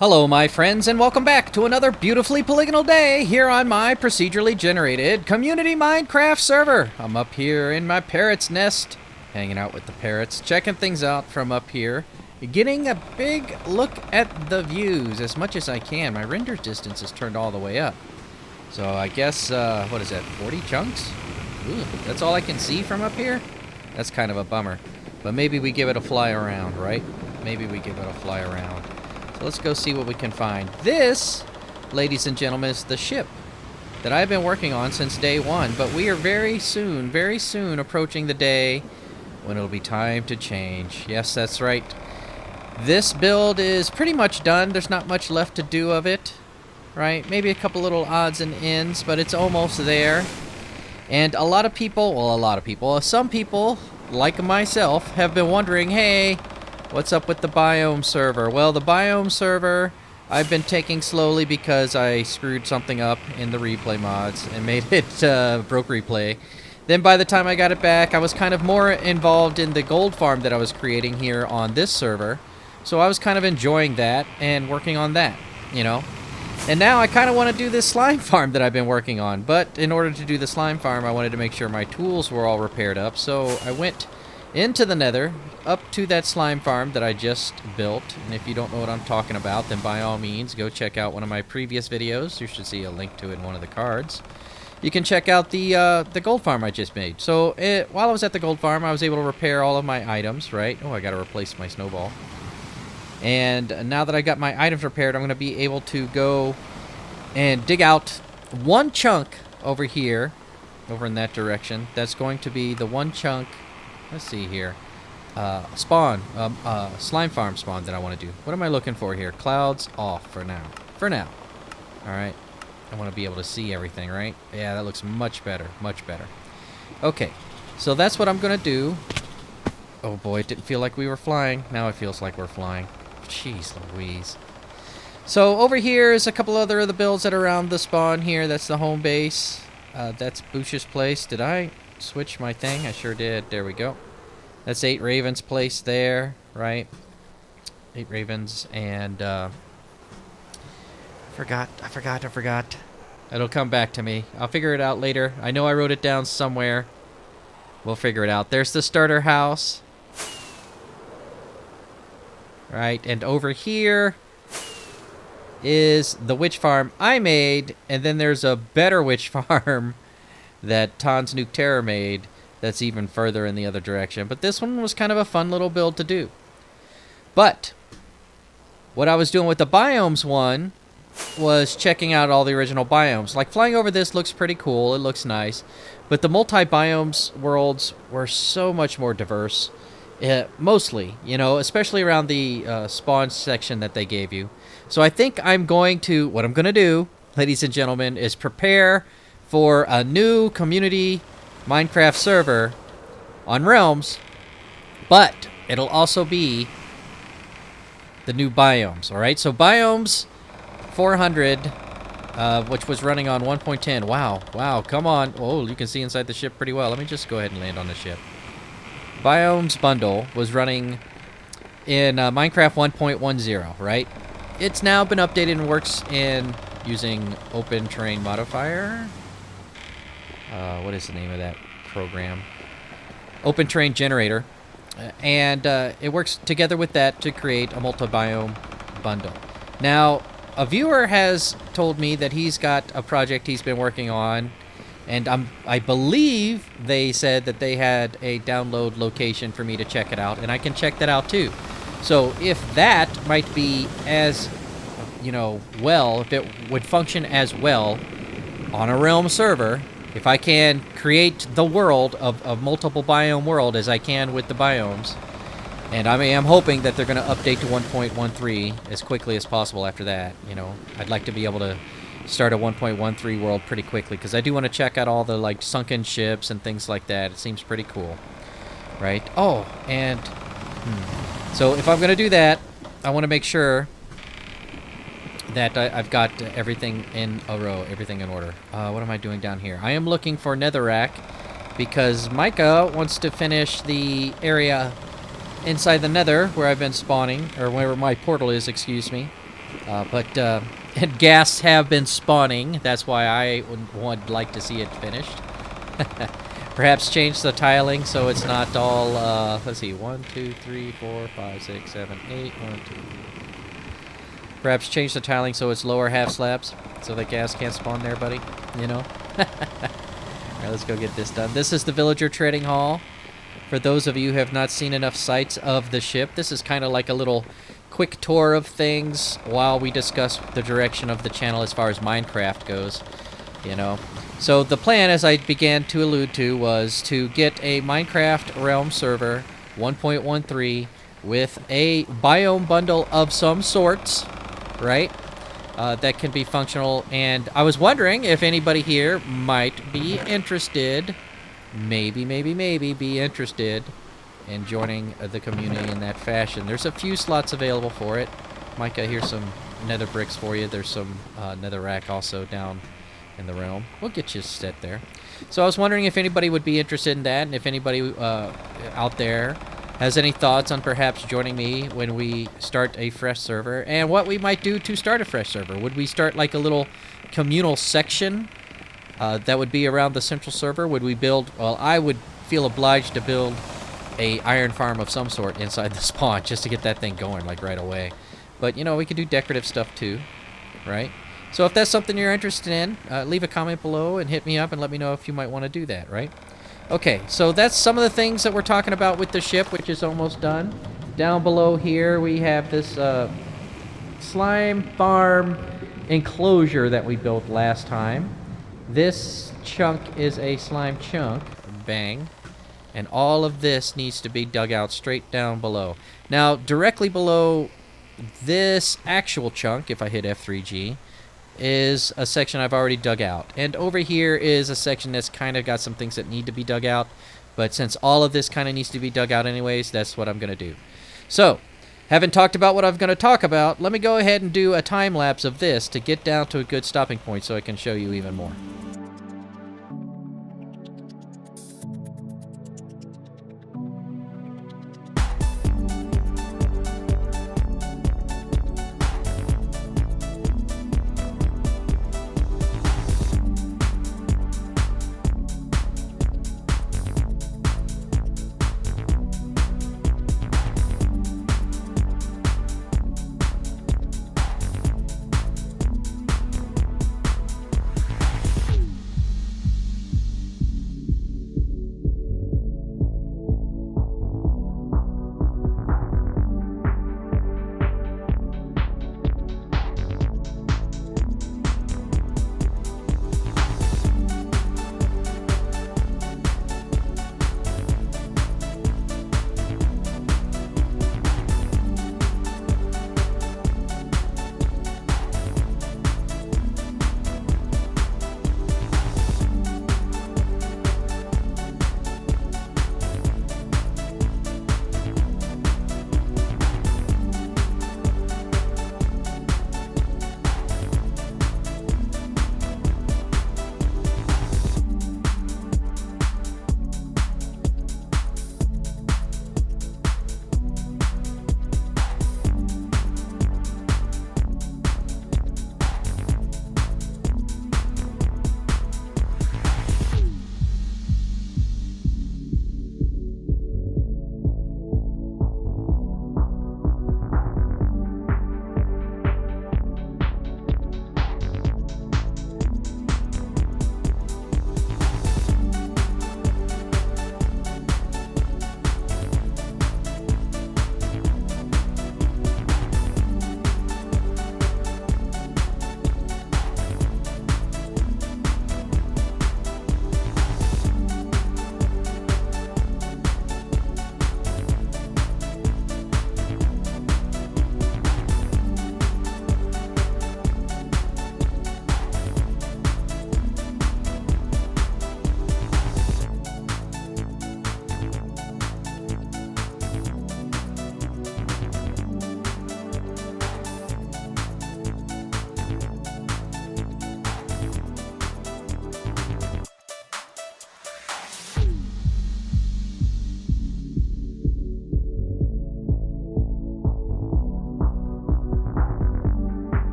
Hello, my friends, and welcome back to another beautifully polygonal day here on my procedurally generated community Minecraft server. I'm up here in my parrot's nest, hanging out with the parrots, checking things out from up here, getting a big look at the views as much as I can. My render distance is turned all the way up. So I guess, what is that, 40 chunks? Ooh, that's all I can see from up here? That's kind of a bummer. But maybe we give it a fly around, right? Maybe we give it a fly around. Let's go see what we can find. This, ladies and gentlemen, is the ship that I've been working on since day one, but we are very soon approaching the day when it'll be time to change. Yes, that's right. This build is pretty much done. There's not much left to do of it, right? Maybe a couple little odds and ends, but it's almost there. And some people, like myself, have been wondering, hey, what's up with the biome server? Well, the biome server I've been taking slowly because I screwed something up in the replay mods and made it broke replay. Then by the time I got it back, I was kind of more involved in the gold farm that I was creating here on this server. So I was kind of enjoying that and working on that, you know. And now I kind of want to do this slime farm that I've been working on. But in order to do the slime farm, I wanted to make sure my tools were all repaired up. So I went into the nether, up to that slime farm that I just built. And if you don't know what I'm talking about, then by all means, go check out one of my previous videos. You should see a link to it in one of the cards. You can check out the gold farm I just made. So while I was at the gold farm, I was able to repair all of my items, right? Oh, I got to replace my snowball. And now that I got my items repaired, I'm going to be able to go and dig out one chunk over here, over in that direction. That's going to be the one chunk. Let's see here. Slime farm spawn that I want to do. What am I looking for here? Clouds off for now. Alright. I want to be able to see everything, right? Yeah, that looks much better. Much better. Okay. So that's what I'm going to do. Oh boy, it didn't feel like we were flying. Now it feels like we're flying. Jeez Louise. So over here is a couple other of the builds that are around the spawn here. That's the home base. That's Boosh's place. Did I switch my thing? I sure did. There we go. That's 8 Ravens' place there, right? 8 Ravens, and I forgot. It'll come back to me. I'll figure it out later. I know I wrote it down somewhere. We'll figure it out. There's the starter house. Right, and over here is the witch farm I made, and then there's a better witch farm that Tons Nuke Terror made that's even further in the other direction. But this one was kind of a fun little build to do. But what I was doing with the biomes one was checking out all the original biomes. Like, flying over this looks pretty cool. It looks nice. But the multi-biomes worlds were so much more diverse. Mostly, you know, especially around the spawn section that they gave you. So I think what I'm going to do, ladies and gentlemen, is prepare for a new community Minecraft server on Realms, but it'll also be the new biomes, alright? So biomes 400, which was running on 1.10. Wow, come on. Oh, you can see inside the ship pretty well. Let me just go ahead and land on the ship. Biomes bundle was running in Minecraft 1.10, right? It's now been updated and works in using Open Terrain Modifier. What is the name of that program? Open Terrain Generator. And it works together with that to create a multi-biome bundle. Now, a viewer has told me that he's got a project he's been working on, and I believe they said that they had a download location for me to check it out, and I can check that out too. So if that might be as, you know, well, if it would function as well on a Realm server, if I can create the world of multiple biome world as I can with the biomes, and I am hoping that they're going to update to 1.13 as quickly as possible after that. You know, I'd like to be able to start a 1.13 world pretty quickly, because I do want to check out all the, like, sunken ships and things like that. It seems pretty cool, right? Oh, and so if I'm going to do that, I want to make sure that I've got everything in a row, everything in order. What am I doing down here? I am looking for netherrack, because Micah wants to finish the area inside the nether where I've been spawning, or where my portal is, excuse me. And gas have been spawning. That's why I would like to see it finished. Perhaps change the tiling so it's not all, let's see, 1, 2, 3, 4, 5, 6, 7, 8, 1, 2. Perhaps change the tiling so it's lower half slabs so that gas can't spawn there, buddy. You know? Alright, let's go get this done. This is the Villager Trading Hall. For those of you who have not seen enough sights of the ship, this is kind of like a little quick tour of things while we discuss the direction of the channel as far as Minecraft goes, you know. So the plan, as I began to allude to, was to get a Minecraft Realm server 1.13 with a biome bundle of some sorts, right? That can be functional, and I was wondering if anybody here might be interested, maybe be interested in joining the community in that fashion. There's a few slots available for it. Micah, here's some nether bricks for you. There's some netherrack also down in the realm. We'll get you set there. So I was wondering if anybody would be interested in that, and if anybody out there has any thoughts on perhaps joining me when we start a fresh server, and what we might do to start a fresh server. Would we start like a little communal section that would be around the central server? Would we build, well, I would feel obliged to build a iron farm of some sort inside the spawn just to get that thing going like right away. But, you know, we could do decorative stuff too, right? So if that's something you're interested in, leave a comment below and hit me up and let me know if you might want to do that, right? Okay, so that's some of the things that we're talking about with the ship, which is almost done. Down below here we have this slime farm enclosure that we built last time. This chunk is a slime chunk. Bang. And all of this needs to be dug out straight down below. Now, directly below this actual chunk, if I hit F3G, is a section I've already dug out. And over here is a section that's kind of got some things that need to be dug out. But since all of this kind of needs to be dug out anyways, that's what I'm going to do. So, having talked about what I'm going to talk about, let me go ahead and do a time lapse of this to get down to a good stopping point so I can show you even more.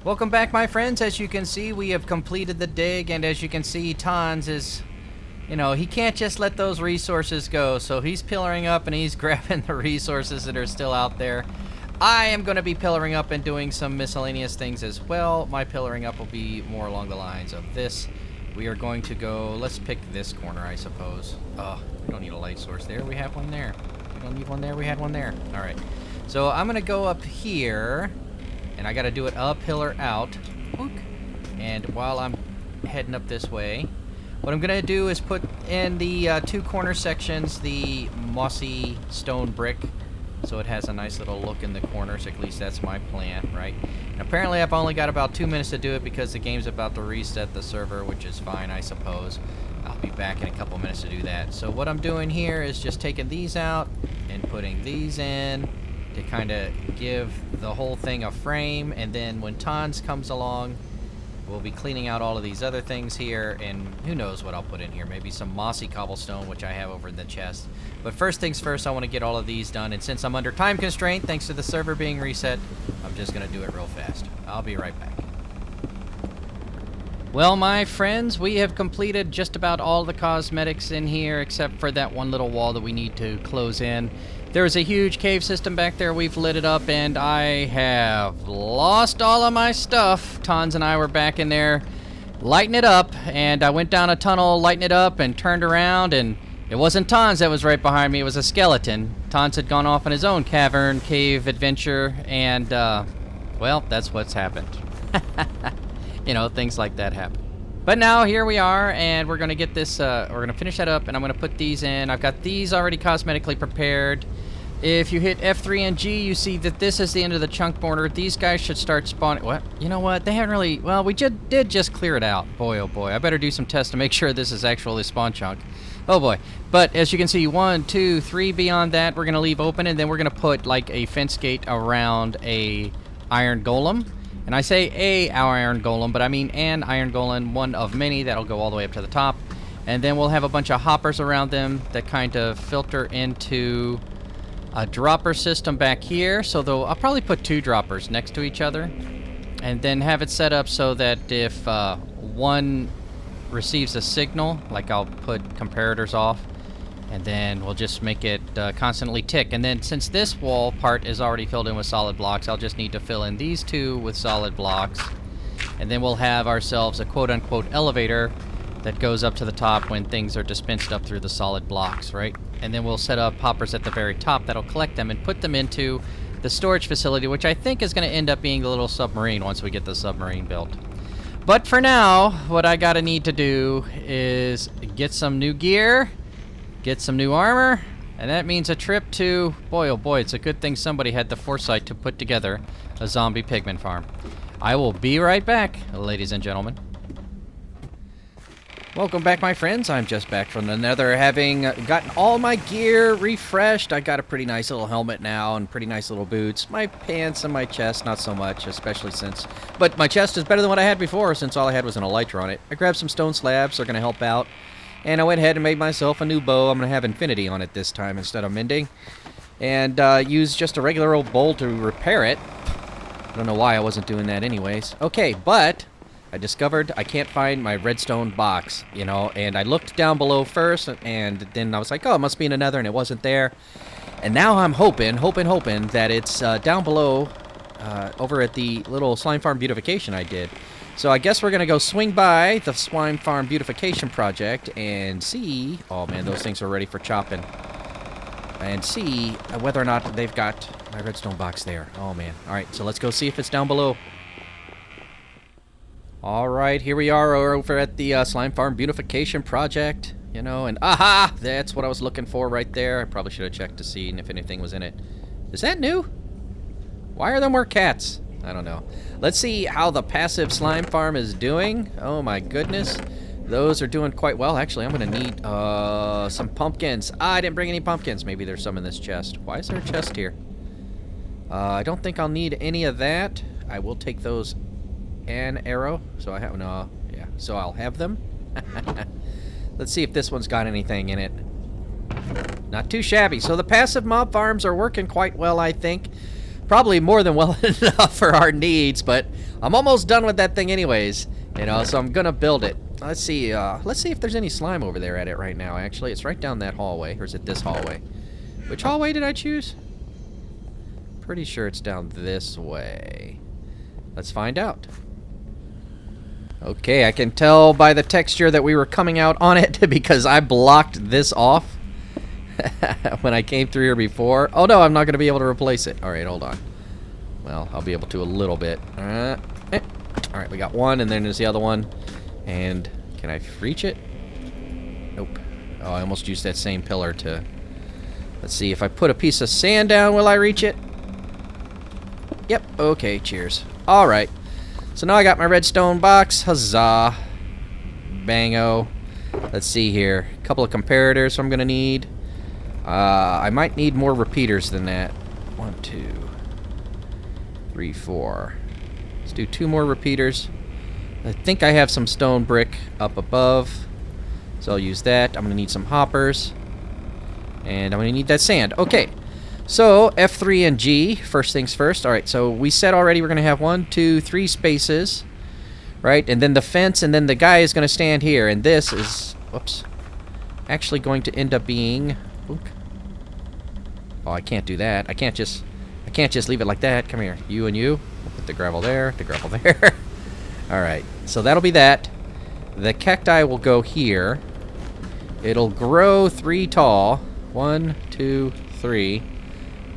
Welcome back, my friends. As you can see, we have completed the dig, and as you can see, Tons is, you know, he can't just let those resources go, so he's pillaring up and he's grabbing the resources that are still out there. I am going to be pillaring up and doing some miscellaneous things as well. My pillaring up will be more along the lines of this. We are going to go, let's pick this corner, I suppose. Oh, we don't need a light source there. We have one there. We don't need one there. We had one there. All right. So I'm going to go up here, and I got to do it a pillar out. And while I'm heading up this way, what I'm going to do is put in the two corner sections the mossy stone brick, so it has a nice little look in the corners. At least that's my plan, right? And apparently I've only got about 2 minutes to do it because the game's about to reset the server, which is fine, I suppose. I'll be back in a couple minutes to do that. So what I'm doing here is just taking these out and putting these in to kind of give the whole thing a frame, and then when Tons comes along, we'll be cleaning out all of these other things here, and who knows what I'll put in here. Maybe some mossy cobblestone, which I have over in the chest. But first things first, I want to get all of these done, and since I'm under time constraint, thanks to the server being reset, I'm just going to do it real fast. I'll be right back. Well, my friends, we have completed just about all the cosmetics in here, except for that one little wall that we need to close in. There's a huge cave system back there. We've lit it up, and I have lost all of my stuff. Tons and I were back in there lighting it up, and I went down a tunnel, lighting it up, and turned around, and it wasn't Tons that was right behind me. It was a skeleton. Tons had gone off on his own cavern cave adventure, and, well, that's what's happened. You know, things like that happen. But now here we are, and we're going to get this, we're going to finish that up, and I'm going to put these in. I've got these already cosmetically prepared. If you hit F3 and G, you see that this is the end of the chunk border. These guys should start spawning. What? You know what? They haven't really, well, we did just clear it out. Boy, oh boy. I better do some tests to make sure this is actually spawn chunk. Oh boy. But as you can see, 1, 2, 3 beyond that, we're going to leave open, and then we're going to put like a fence gate around a iron golem. And I say our iron golem, but I mean an iron golem, one of many that'll go all the way up to the top. And then we'll have a bunch of hoppers around them that kind of filter into a dropper system back here. So I'll probably put 2 droppers next to each other, and then have it set up so that if one receives a signal, like I'll put comparators off, and then we'll just make it constantly tick. And then since this wall part is already filled in with solid blocks, I'll just need to fill in these 2 with solid blocks. And then we'll have ourselves a quote-unquote elevator that goes up to the top when things are dispensed up through the solid blocks, right? And then we'll set up hoppers at the very top that'll collect them and put them into the storage facility, which I think is going to end up being the little submarine once we get the submarine built. But for now, what I gotta need to do is get some new gear, get some new armor, and that means a trip to, boy oh boy, it's a good thing somebody had the foresight to put together a zombie pigman farm. I will be right back, ladies and gentlemen. Welcome back, my friends. I'm just back from the Nether, having gotten all my gear refreshed. I got a pretty nice little helmet now and pretty nice little boots. My pants and my chest, not so much, especially since... But my chest is better than what I had before, since all I had was an elytra on it. I grabbed some stone slabs, they're going to help out. And I went ahead and made myself a new bow. I'm going to have infinity on it this time instead of mending. And use just a regular old bowl to repair it. I don't know why I wasn't doing that anyways. Okay, but I discovered I can't find my redstone box, you know, and I looked down below first, and then I was like, oh, it must be in another, and it wasn't there. And now I'm hoping that it's down below over at the little slime farm beautification I did. So I guess we're going to go swing by the slime farm beautification project and see... Oh, man, those things are ready for chopping. And see whether or not they've got my redstone box there. Oh, man. All right, so let's go see if it's down below. All right, here we are over at the slime farm beautification project. You know, and aha! That's what I was looking for right there. I probably should have checked to see if anything was in it. Is that new? Why are there more cats? I don't know. Let's see how the passive slime farm is doing. Oh my goodness. Those are doing quite well. Actually, I'm going to need some pumpkins. I didn't bring any pumpkins. Maybe there's some in this chest. Why is there a chest here? I don't think I'll need any of that. I will take those and arrow. So I have... No. Yeah. So I'll have them. Let's see if this one's got anything in it. Not too shabby. So the passive mob farms are working quite well, I think. Probably more than well enough for our needs, but I'm almost done with that thing anyways. You know, so I'm gonna build it. Let's see if there's any slime over there at it right now, actually. It's right down that hallway, or is it this hallway? Which hallway did I choose? Pretty sure it's down this way. Let's find out. Okay, I can tell by the texture that we were coming out on it because I blocked this off when I came through here before. Oh no, I'm not going to be able to replace it. Alright, hold on. Well, I'll be able to a little bit. Alright, we got one, and then there's the other one. And can I reach it? Nope. Oh, I almost used that same pillar to... Let's see, if I put a piece of sand down, will I reach it? Yep, okay, cheers. Alright. So now I got my redstone box. Huzzah. Bango. Let's see here. A couple of comparators I'm going to need. I might need more repeaters than that. 1, 2, 3, 4. Let's do 2 more repeaters. I think I have some stone brick up above, so I'll use that. I'm going to need some hoppers. And I'm going to need that sand. Okay. So, F3 and G, first things first. Alright, so we said already we're going to have 1, 2, 3 spaces. Right? And then the fence, and then the guy is going to stand here. And this is, whoops, actually going to end up being... Oop. Oh, I can't do that. I can't just leave it like that. Come here. You and you. We'll put the gravel there, the gravel there. Alright, so that'll be that. The cacti will go here. It'll grow 3 tall. 1, 2, 3.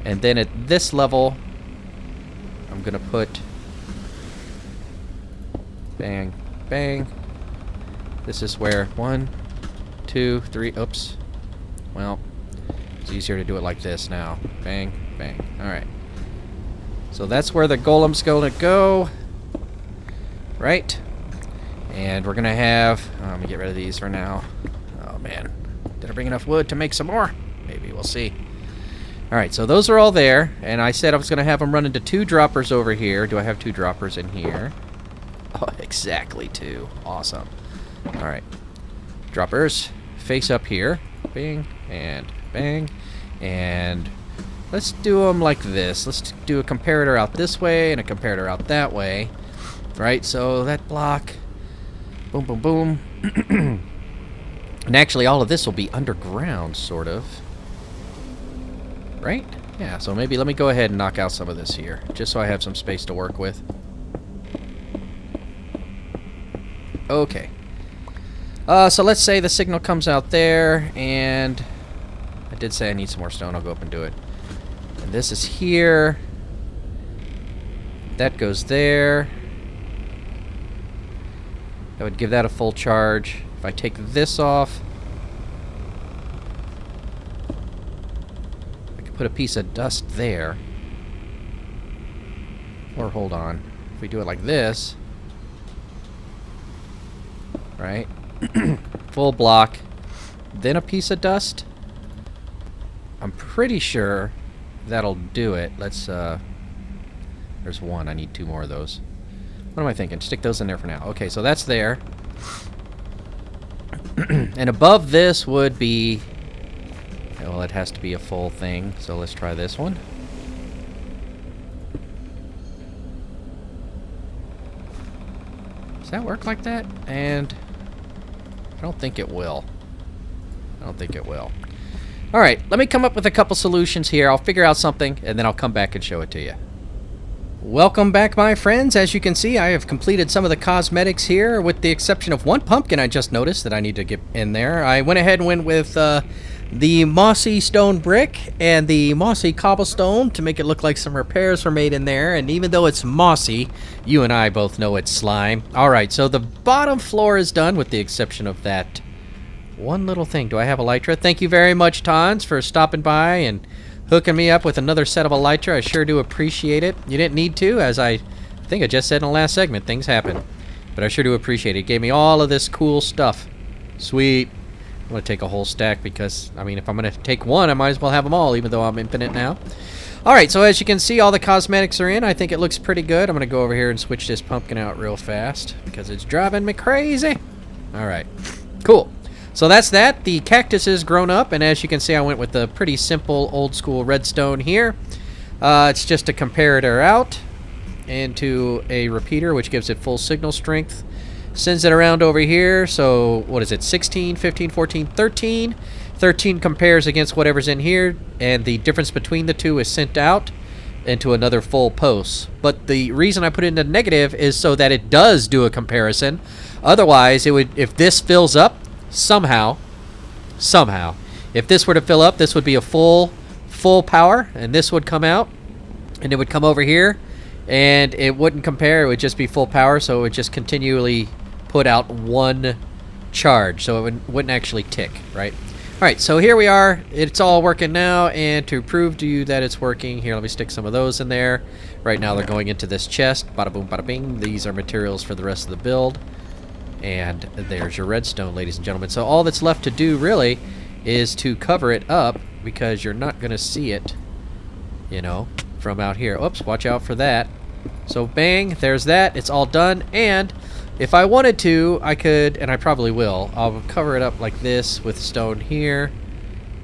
And then at this level, I'm going to put... Bang, bang. This is where 1, 2, 3... Oops. Well, it's easier to do it like this now. Bang, bang. Alright. So that's where the golem's going to go. Right? And we're going to have... let me get rid of these for now. Oh, man. Did I bring enough wood to make some more? Maybe. We'll see. Alright, so those are all there. And I said I was going to have them run into 2 droppers over here. Do I have 2 droppers in here? Oh, exactly 2. Awesome. Alright. Droppers. Face up here. Bing. And bang. And... let's do them like this. Let's do a comparator out this way and a comparator out that way. Right, so that block. Boom, boom, boom. And actually, all of this will be underground, sort of. Right? Yeah, so maybe let me go ahead and knock out some of this here, just so I have some space to work with. Okay. So let's say the signal comes out there, and I did say I need some more stone. I'll go up and do it. And this is here. That goes there. That would give that a full charge. If I take this off, I could put a piece of dust there. Or hold on. If we do it like this, right? Full block, then a piece of dust. I'm pretty sure that'll do it. Let's, there's 1. I need 2 more of those. What am I thinking? Stick those in there for now. Okay, so that's there. And above this would be... well, it has to be a full thing, so let's try this one. Does that work like that? And... I don't think it will. I don't think it will. Alright, let me come up with a couple solutions here. I'll figure out something, and then I'll come back and show it to you. Welcome back, my friends. As you can see, I have completed some of the cosmetics here, with the exception of 1 pumpkin I just noticed that I need to get in there. I went ahead and went with the mossy stone brick and the mossy cobblestone to make it look like some repairs were made in there. And even though it's mossy, you and I both know it's slime. Alright, so the bottom floor is done, with the exception of that one little thing. Do I have elytra? Thank you very much, Tons, for stopping by and hooking me up with another set of elytra. I sure do appreciate it. You didn't need to, as I think I just said in the last segment. Things happen. But I sure do appreciate it. It gave me all of this cool stuff. Sweet. I'm going to take a whole stack because, I mean, if I'm going to take 1, I might as well have them all, even though I'm infinite now. Alright, so as you can see, all the cosmetics are in. I think it looks pretty good. I'm going to go over here and switch this pumpkin out real fast because it's driving me crazy. Alright. Cool. So that's that. The cactus is grown up, and as you can see, I went with the pretty simple old school redstone here. It's just a comparator out into a repeater, which gives it full signal strength. Sends it around over here. So what is it? 16, 15, 14, 13. 13 compares against whatever's in here, and the difference between the two is sent out into another full post. But the reason I put it into negative is so that it does do a comparison. Otherwise, it would, if this fills up somehow, if this were to fill up, this would be a full power, and this would come out, and it would come over here, and it wouldn't compare. It would just be full power, so it would just continually put out one charge, so it wouldn't actually tick, right? All right, so here we are. It's all working now, and to prove to you that it's working, here, let me stick some of those in there. Right now, they're going into this chest. Bada boom, bada bing. These are materials for the rest of the build. And there's your redstone, ladies and gentlemen. So all that's left to do, really, is to cover it up, because you're not going to see it, you know, from out here. Oops, watch out for that. So bang, there's that. It's all done, and if I wanted to, I could, and I probably will, I'll cover it up like this with stone here,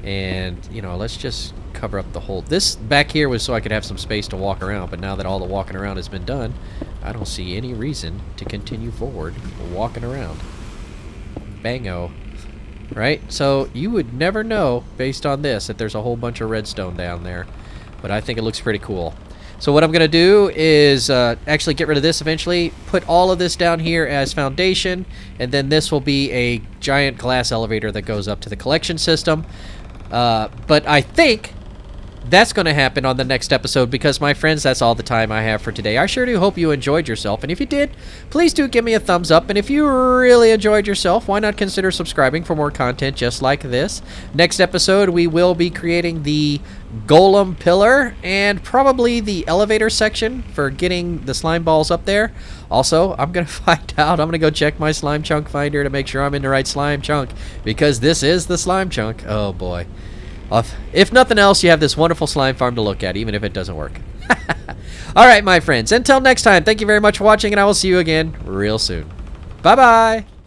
and, you know, let's just cover up the whole. This back here was so I could have some space to walk around, but now that all the walking around has been done, I don't see any reason to continue forward walking around. Bango. Right? So you would never know, based on this, that there's a whole bunch of redstone down there, but I think it looks pretty cool. So what I'm going to do is actually get rid of this eventually, put all of this down here as foundation, and then this will be a giant glass elevator that goes up to the collection system. But I think that's going to happen on the next episode, because, my friends, that's all the time I have for today. I sure do hope you enjoyed yourself, and if you did, please do give me a thumbs up, and if you really enjoyed yourself, why not consider subscribing for more content just like this. Next episode, we will be creating the golem pillar and probably the elevator section for getting the slime balls up there. Also, I'm going to find out, I'm going to go check my slime chunk finder to make sure I'm in the right slime chunk, because this is the slime chunk. Oh boy. If nothing else, you have this wonderful slime farm to look at, even if it doesn't work. Alright, my friends, until next time, thank you very much for watching, and I will see you again real soon. Bye-bye!